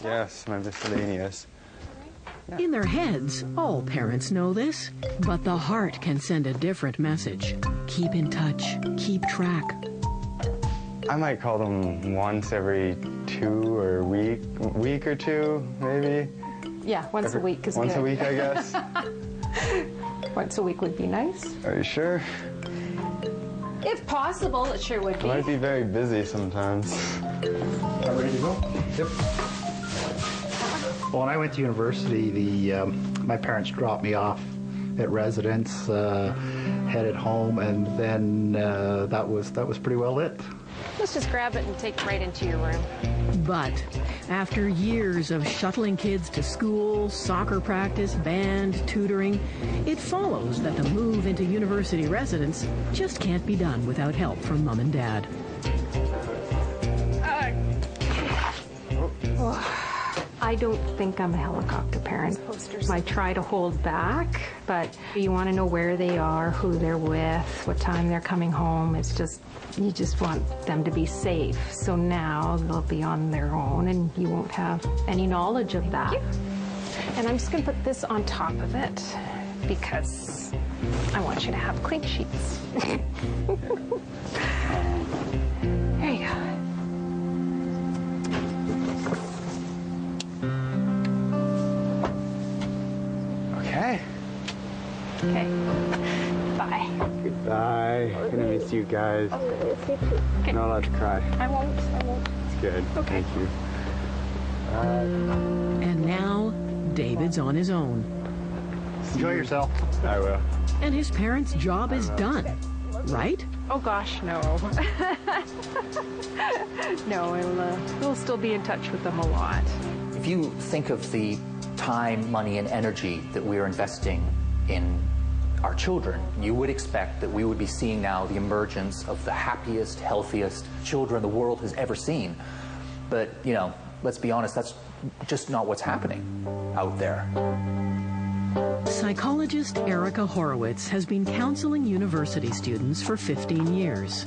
Yes, my miscellaneous. In their heads, all parents know this, but the heart can send a different message. Keep in touch, keep track. I might call them once every 2 or week or 2, maybe. Yeah, once a week is good. Once a week, I guess. Once a week would be nice. Are you sure? If possible, it sure would be. I might be very busy sometimes. Ready to go? Yep. Well, when I went to university, my parents dropped me off at residence, headed home, and then that was pretty well it. Let's just grab it and take it right into your room. But after years of shuttling kids to school, soccer practice, band, tutoring, it follows that the move into university residence just can't be done without help from Mom and Dad. I don't think I'm a helicopter parent. I try to hold back, but you want to know where they are, who they're with, what time they're coming home. It's just, you just want them to be safe. So now they'll be on their own and you won't have any knowledge of that. And I'm just going to put this on top of it because I want you to have clean sheets. There you go. Okay. Bye. Goodbye. I'm gonna miss you guys. I'm gonna miss you too. Okay. Not allowed to cry. I won't. It's good. Okay. Thank you. And now, David's on his own. Enjoy yourself. I will. And his parents' job is done, right? Oh gosh, no. No, we'll still be in touch with them a lot. If you think of the time, money, and energy that we are investing in our children, you would expect that we would be seeing now the emergence of the happiest, healthiest children the world has ever seen. But, you know, let's be honest, that's just not what's happening out there. Psychologist Erica Horowitz has been counseling university students for 15 years.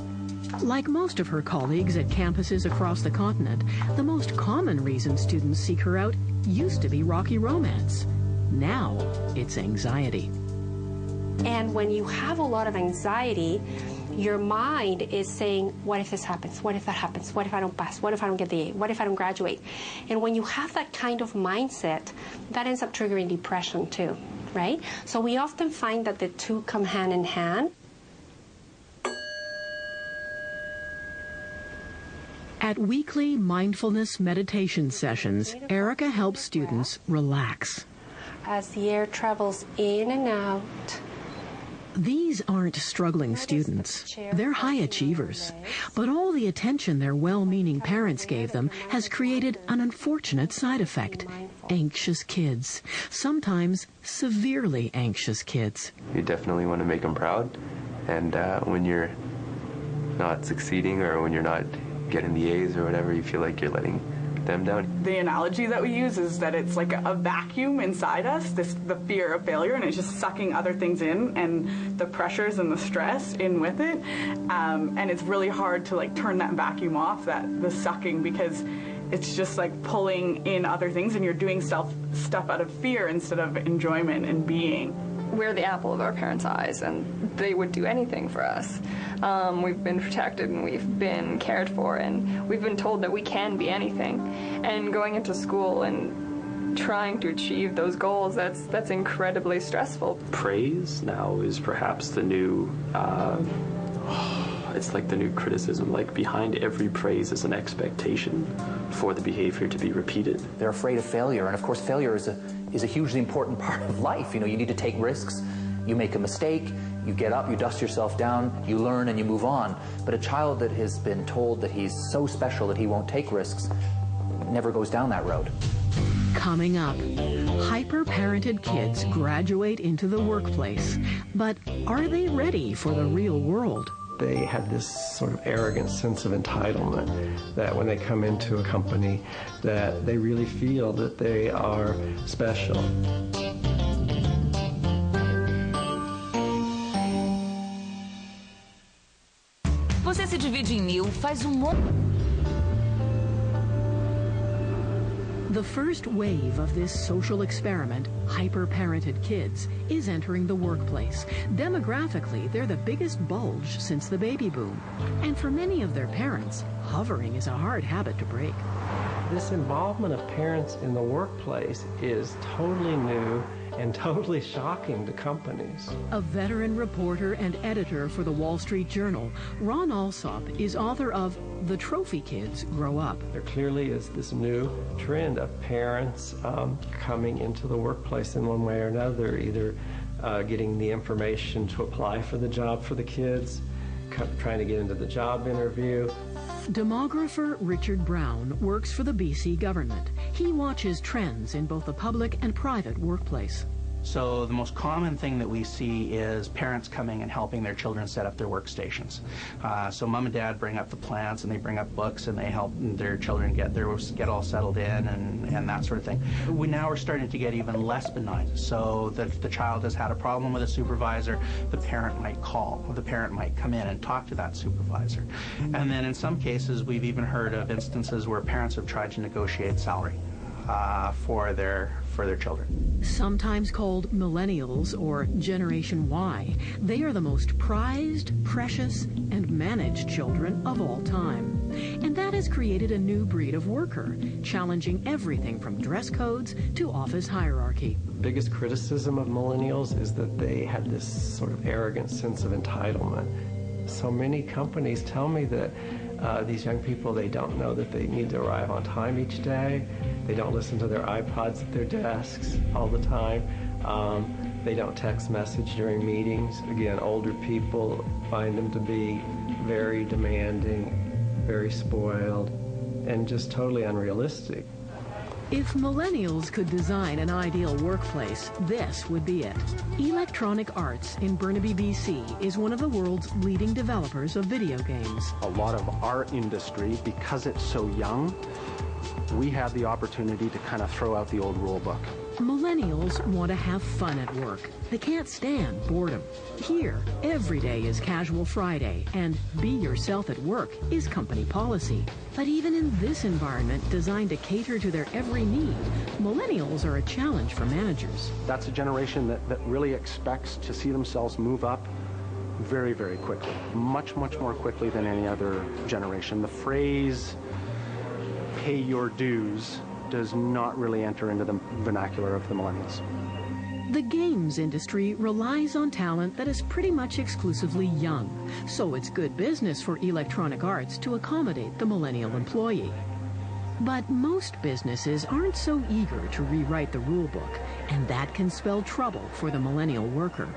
Like most of her colleagues at campuses across the continent, the most common reason students seek her out used to be rocky romance. Now, it's anxiety. And when you have a lot of anxiety, your mind is saying, what if this happens? What if that happens? What if I don't pass? What if I don't get the A? What if I don't graduate? And when you have that kind of mindset, that ends up triggering depression too, right? So we often find that the two come hand in hand. At weekly mindfulness meditation sessions, Erica helps students relax. As the air travels in and out. These aren't struggling students. They're high achievers. But all the attention their well-meaning parents gave them has created an unfortunate side effect. Anxious kids. Sometimes severely anxious kids. You definitely want to make them proud. And when you're not succeeding or when you're not getting the A's or whatever, you feel like you're letting them down. The analogy that we use is that it's like a vacuum inside us, the fear of failure, and it's just sucking other things in and the pressures and the stress in with it. And it's really hard to like turn that vacuum off, the sucking, because it's just like pulling in other things and you're doing stuff out of fear instead of enjoyment and being. We're the apple of our parents' eyes, and they would do anything for us. We've been protected and we've been cared for, and we've been told that we can be anything. And going into school and trying to achieve those goals, that's incredibly stressful. Praise now is perhaps the new, it's like the new criticism. Like behind every praise is an expectation for the behavior to be repeated. They're afraid of failure, and of course failure is a hugely important part of life. You know, you need to take risks. You make a mistake, you get up, you dust yourself down, you learn and you move on. But a child that has been told that he's so special that he won't take risks never goes down that road. Coming up, hyper-parented kids graduate into the workplace. But are they ready for the real world? They have this sort of arrogant sense of entitlement that when they come into a company that they really feel that they are special. Você se divide em mil, faz monte. The first wave of this social experiment, hyper-parented kids, is entering the workplace. Demographically, they're the biggest bulge since the baby boom. And for many of their parents, hovering is a hard habit to break. This involvement of parents in the workplace is totally new and totally shocking to companies. A veteran reporter and editor for the Wall Street Journal, Ron Alsop is author of The Trophy Kids Grow Up. There clearly is this new trend of parents coming into the workplace in one way or another, either getting the information to apply for the job for the kids, trying to get into the job interview. Demographer Richard Brown works for the BC government. He watches trends in both the public and private workplace. So the most common thing that we see is parents coming and helping their children set up their workstations. So mom and dad bring up the plans and they bring up books and they help their children get all settled in and that sort of thing. We now are starting to get even less benign. So that the child has had a problem with a supervisor, the parent might call, or the parent might come in and talk to that supervisor. And then in some cases we've even heard of instances where parents have tried to negotiate salary for their children. Sometimes called millennials or Generation Y, they are the most prized, precious, and managed children of all time. And that has created a new breed of worker, challenging everything from dress codes to office hierarchy. The biggest criticism of millennials is that they have this sort of arrogant sense of entitlement. So many companies tell me that these young people, they don't know that they need to arrive on time each day. They don't listen to their iPods at their desks all the time. They don't text message during meetings. Again, older people find them to be very demanding, very spoiled, and just totally unrealistic. If millennials could design an ideal workplace, this would be it. Electronic Arts in Burnaby, BC is one of the world's leading developers of video games. A lot of our industry, because it's so young, we have the opportunity to kind of throw out the old rule book. Millennials want to have fun at work. They can't stand boredom. Here, every day is Casual Friday, and be yourself at work is company policy. But even in this environment designed to cater to their every need, millennials are a challenge for managers. That's a generation that really expects to see themselves move up very, very quickly. Much, much more quickly than any other generation. The phrase, pay your dues, does not really enter into the vernacular of the millennials. The games industry relies on talent that is pretty much exclusively young, so it's good business for Electronic Arts to accommodate the millennial employee. But most businesses aren't so eager to rewrite the rule book, and that can spell trouble for the millennial worker.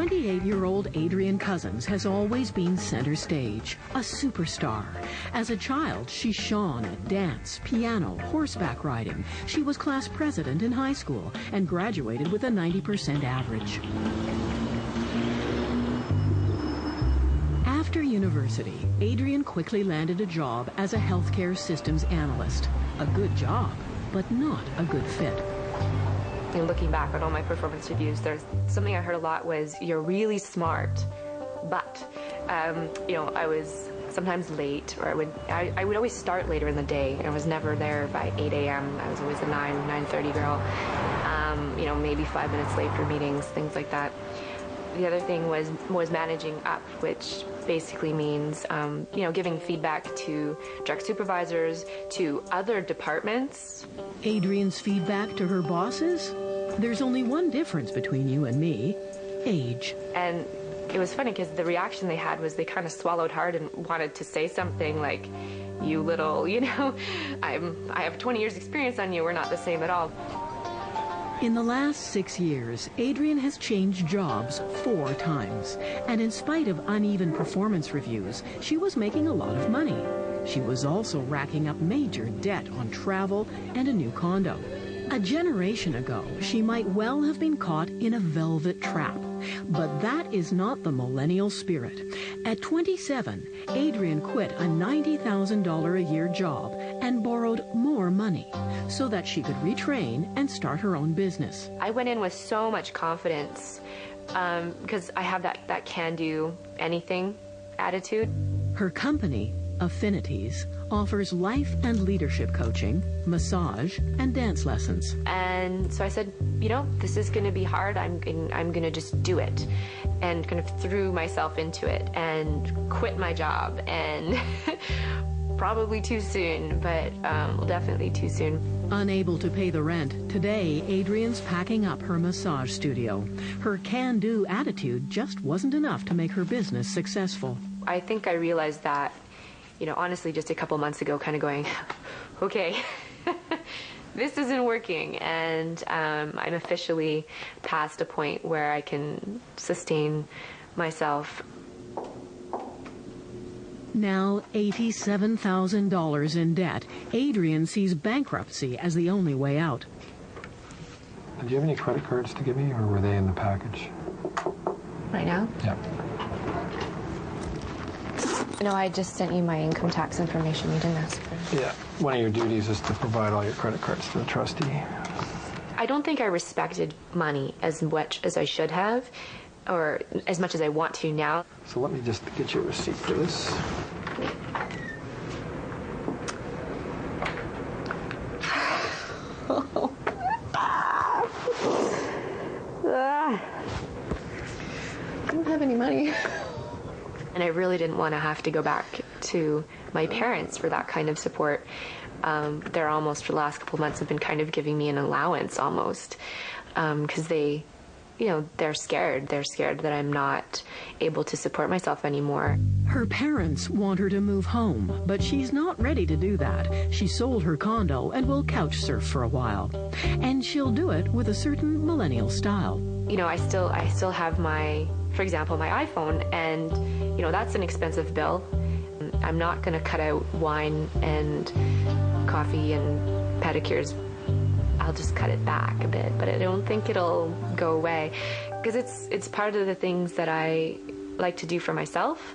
Eight-year-old Adrienne Cousins has always been center stage, a superstar. As a child, she shone at dance, piano, horseback riding. She was class president in high school and graduated with a 90% average. After university, Adrienne quickly landed a job as a healthcare systems analyst. A good job, but not a good fit. Looking back on all my performance reviews, there's something I heard a lot was, you're really smart, but, I was sometimes late, or I would always start later in the day. I was never there by 8 a.m. I was always a 9:30 girl, maybe 5 minutes late for meetings, things like that. The other thing was managing up, which basically means, giving feedback to direct supervisors, to other departments. Adrienne's feedback to her bosses? There's only one difference between you and me: age. And it was funny because the reaction they had was they kind of swallowed hard and wanted to say something like, you little, I have 20 years experience on you, we're not the same at all. In the last 6 years, Adrienne has changed jobs 4 times, and in spite of uneven performance reviews, she was making a lot of money. She was also racking up major debt on travel and a new condo. A generation ago, she might well have been caught in a velvet trap, but that is not the millennial spirit. At 27, Adrienne quit a $90,000 a year job and borrowed more money so that she could retrain and start her own business. I went in with so much confidence because I have that can-do anything attitude. Her company, Affinities, offers life and leadership coaching, massage, and dance lessons. And so I said, you know, this is going to be hard. I'm going to just do it, and kind of threw myself into it and quit my job. And probably too soon, but definitely too soon. Unable to pay the rent, today Adrian's packing up her massage studio. Her can-do attitude just wasn't enough to make her business successful. I think I realized that, you know, honestly, just a couple months ago, kind of going, okay, this isn't working, and I'm officially past a point where I can sustain myself. Now $87,000 in debt, Adrian sees bankruptcy as the only way out. Do you have any credit cards to give me, or were they in the package? Right now? Yeah. No, I just sent you my income tax information. You didn't ask for it. Yeah. One of your duties is to provide all your credit cards to the trustee. I don't think I respected money as much as I should have, or as much as I want to now. So let me just get you a receipt for this. I don't have any money. And I really didn't want to have to go back to my parents for that kind of support. They're almost, for the last couple of months, have been kind of giving me an allowance almost, because they, you know, they're scared. They're scared that I'm not able to support myself anymore. Her parents want her to move home, but she's not ready to do that. She sold her condo and will couch surf for a while. And she'll do it with a certain millennial style. You know, I still have my, for example, my iPhone, and, you know, that's an expensive bill. I'm not going to cut out wine and coffee and pedicures. I'll just cut it back a bit, but I don't think it'll go away, because it's part of the things that I like to do for myself.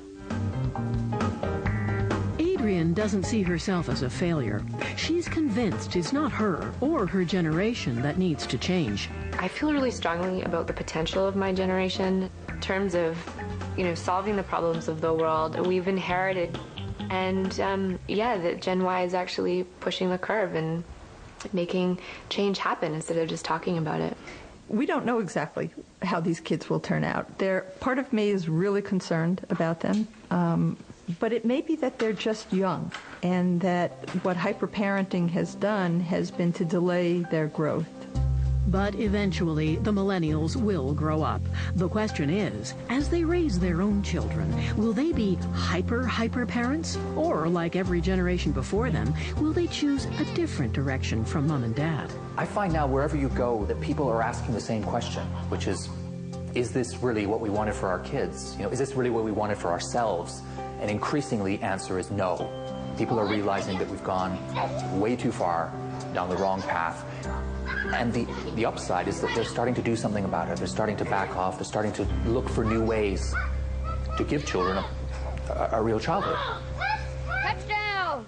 Adrian doesn't see herself as a failure. She's convinced it's not her or her generation that needs to change. I feel really strongly about the potential of my generation in terms of, you know, solving the problems of the world we've inherited. And yeah, that Gen Y is actually pushing the curve and making change happen instead of just talking about it. We don't know exactly how these kids will turn out. Part of me is really concerned about them, but it may be that they're just young, and that what hyperparenting has done has been to delay their growth. But eventually, the millennials will grow up. The question is, as they raise their own children, will they be hyper parents? Or, like every generation before them, will they choose a different direction from mom and dad? I find now wherever you go that people are asking the same question, which is this really what we wanted for our kids? You know, is this really what we wanted for ourselves? And increasingly, answer is no. People are realizing that we've gone way too far down the wrong path. And the upside is that they're starting to do something about it. They're starting to back off. They're starting to look for new ways to give children a real childhood. Touchdown!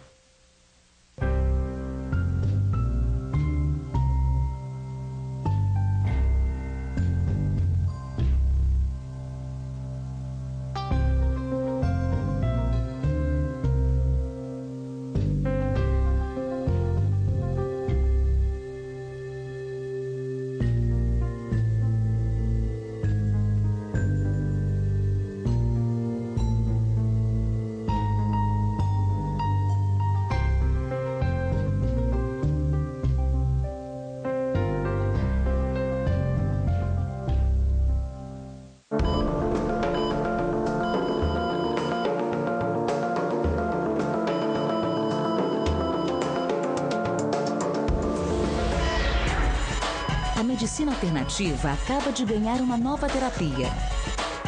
A medicina alternativa acaba de ganhar uma nova terapia.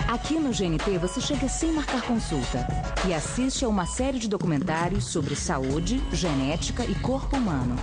Aqui no GNT você chega sem marcar consulta e assiste a uma série de documentários sobre saúde, genética e corpo humano.